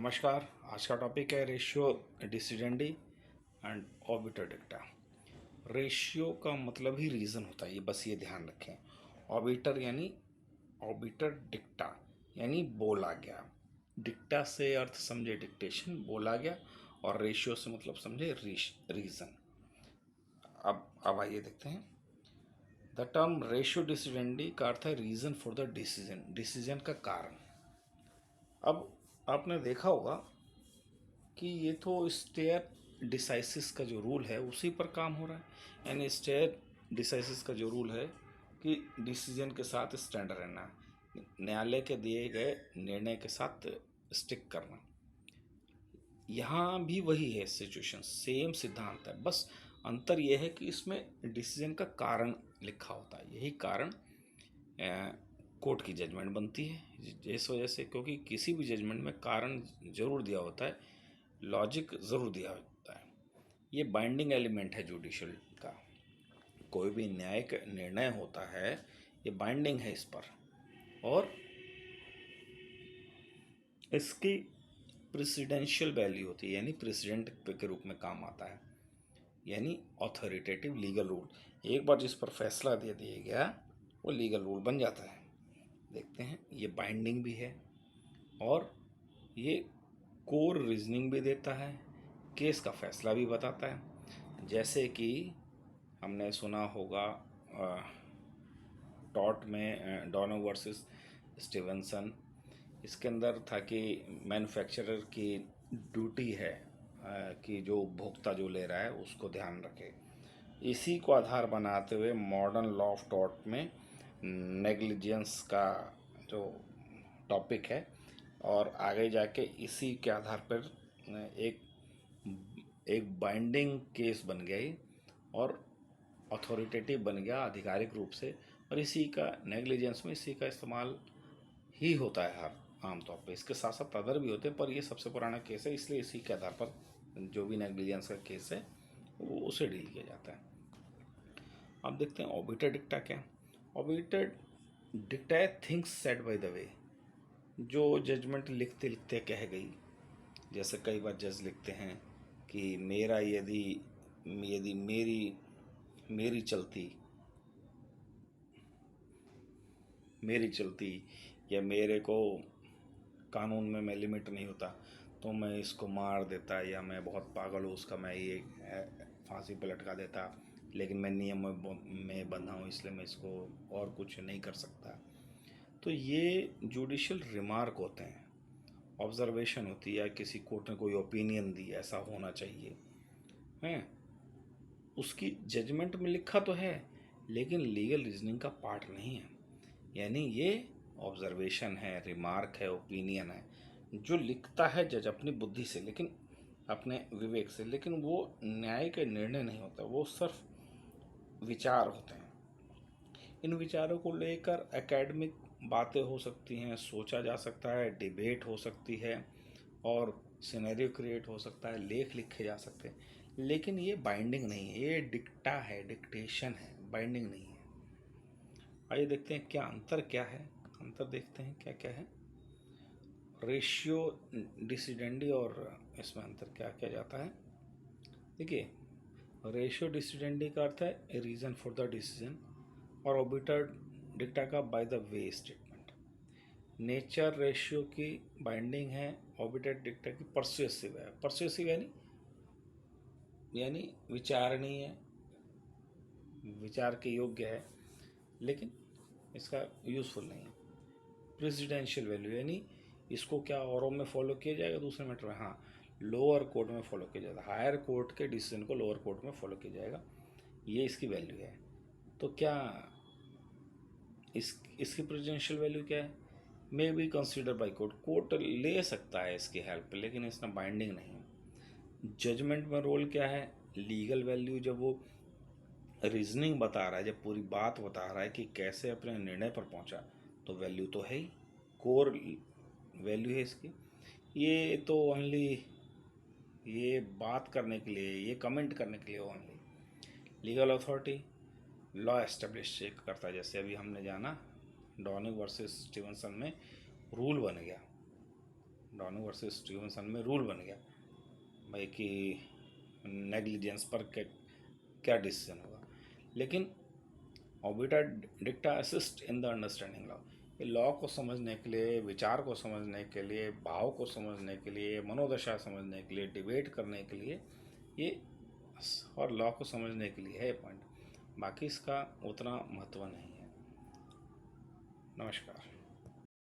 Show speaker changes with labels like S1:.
S1: नमस्कार। आज का टॉपिक है रेशियो डिसिडेंडी एंड ऑर्बिटर डिक्टा। रेशियो का मतलब ही रीज़न होता है, ये बस ये ध्यान रखें। ऑर्बिटर यानी ऑर्बिटर डिक्टा यानी बोला गया। डिक्टा से अर्थ समझे डिक्टेशन, बोला गया, और रेशियो से मतलब समझे रीज़न। अब आइए देखते हैं। द टर्म रेशियो डिसिडेंडी का अर्थ है reason for the decision, decision का कारण। अब आपने देखा होगा कि ये तो स्टेयर डिसाइसिस का जो रूल है उसी पर काम हो रहा है। यानी स्टेयर डिसाइसिस का जो रूल है कि डिसीजन के साथ स्टैंड रहना, न्यायालय के दिए गए निर्णय के साथ स्टिक करना। यहाँ भी वही है सिचुएशन, सेम सिद्धांत है, बस अंतर यह है कि इसमें डिसीजन का कारण लिखा होता है। यही कारण कोर्ट की जजमेंट बनती है इस वजह से, क्योंकि किसी भी जजमेंट में कारण जरूर दिया होता है, लॉजिक ज़रूर दिया होता है। ये बाइंडिंग एलिमेंट है जुडिशल का। कोई भी न्यायिक निर्णय होता है ये बाइंडिंग है इस पर, और इसकी प्रेसिडेंशियल वैल्यू होती है, यानी प्रेसिडेंट के रूप में काम आता है, यानी ऑथोरिटेटिव लीगल रूल। एक बार जिस पर फैसला दे दिया गया वो लीगल रूल बन जाता है। देखते हैं, ये बाइंडिंग भी है और ये कोर रीजनिंग भी देता है, केस का फैसला भी बताता है। जैसे कि हमने सुना होगा टॉट में डॉनो वर्सेस स्टीवेंसन। इसके अंदर था कि मैन्युफैक्चरर की ड्यूटी है कि जो उपभोक्ता जो ले रहा है उसको ध्यान रखे। इसी को आधार बनाते हुए मॉडर्न लॉ ऑफ टॉर्ट में नेग्लिजेंस का जो टॉपिक है, और आगे जाके इसी के आधार पर एक एक बाइंडिंग केस बन गई और अथॉरिटेटिव बन गया आधिकारिक रूप से। और इसी का नेग्लिजेंस में इसी का इस्तेमाल ही होता है हर आमतौर पे। इसके साथ साथ अदर भी होते हैं, पर ये सबसे पुराना केस है, इसलिए इसी के आधार पर जो भी नेग्लिजेंस का केस है वो उसे डील किया जाता है। अब देखते हैं ऑर्बिटर डिक्टा क्या है। ऑर्बिटर डिक्टा है things said by the way, जो जजमेंट लिखते लिखते कह गई। जैसे कई बार जज लिखते हैं कि मेरा यदि यदि मेरी मेरी चलती मेरी चलती या मेरे को कानून में मैं लिमिट नहीं होता तो मैं इसको मार देता, या मैं बहुत पागल हूँ उसका मैं ये फांसी पे लटका देता, लेकिन मैं नियम में बंधा हूँ इसलिए मैं इसको और कुछ नहीं कर सकता। तो ये जुडिशियल रिमार्क होते हैं, ऑब्जर्वेशन होती है, या किसी कोर्ट ने कोई ओपिनियन दी ऐसा होना चाहिए हैं, उसकी जजमेंट में लिखा तो है लेकिन लीगल रीजनिंग का पार्ट नहीं है। यानी ये ऑब्जर्वेशन है, रिमार्क है, ओपिनियन है, जो लिखता है जज अपनी बुद्धि से, लेकिन अपने विवेक से, लेकिन वो न्याय के निर्णय नहीं होता, वो सिर्फ विचार होते हैं। इन विचारों को लेकर एकेडमिक बातें हो सकती हैं, सोचा जा सकता है, डिबेट हो सकती है, और सिनेरियो क्रिएट हो सकता है, लेख लिखे जा सकते हैं, लेकिन ये बाइंडिंग नहीं है, ये डिक्टा है, डिक्टेशन है, बाइंडिंग नहीं है। आइए देखते हैं क्या अंतर क्या है। अंतर देखते हैं क्या क्या है रेशियो डिसिडेंडी, और इसमें अंतर क्या क्या जाता है। देखिए, रेशियो डिसिडेंडी का अर्थ है रीज़न फॉर द डिसीजन, और ऑर्बिटर डिक्टा का by the way statement. Nature ratio की बाइंडिंग है, ऑर्बिटर डिक्टा की परसुएसिव है। परसुएसिव यानी विचारणीय, विचार के योग्य है, लेकिन इसका यूज़फुल नहीं है। प्रेसिडेंशियल वैल्यू यानी इसको क्या औरों में फॉलो किया जाएगा, दूसरे मैटर में, हाँ, लोअर कोर्ट में फॉलो किया जाएगा, हायर कोर्ट के डिसीजन को लोअर कोर्ट में फॉलो किया जाएगा, ये इसकी वैल्यू है। तो क्या इसकी प्रेसिडेंशियल वैल्यू क्या है, may be consider by court, court ले सकता है इसकी हेल्प, लेकिन इसका बाइंडिंग नहीं है। जजमेंट में रोल क्या है, लीगल वैल्यू, जब वो रीजनिंग बता रहा है, जब पूरी बात बता रहा है कि कैसे अपने निर्णय पर पहुंचा, तो वैल्यू तो है ही, कोर वैल्यू है इसकी। ये तो ओनली ये बात करने के लिए, ये कमेंट करने के लिए only. Legal authority law establish करता है, जैसे अभी हमने जाना डॉनिंग वर्सेस स्टीवेंसन में रूल बन गया, डॉनू वर्सेस स्टीवनसन में रूल बन गया भाई कि नेग्लिजेंस पर क्या डिसीजन होगा। लेकिन obiter dicta assist in the understanding law, ये लॉ को समझने के लिए, विचार को समझने के लिए, भाव को समझने के लिए, मनोदशा समझने के लिए, डिबेट करने के लिए ये, और लॉ को समझने के लिए है पॉइंट, बाकी इसका उतना महत्व नहीं है। नमस्कार।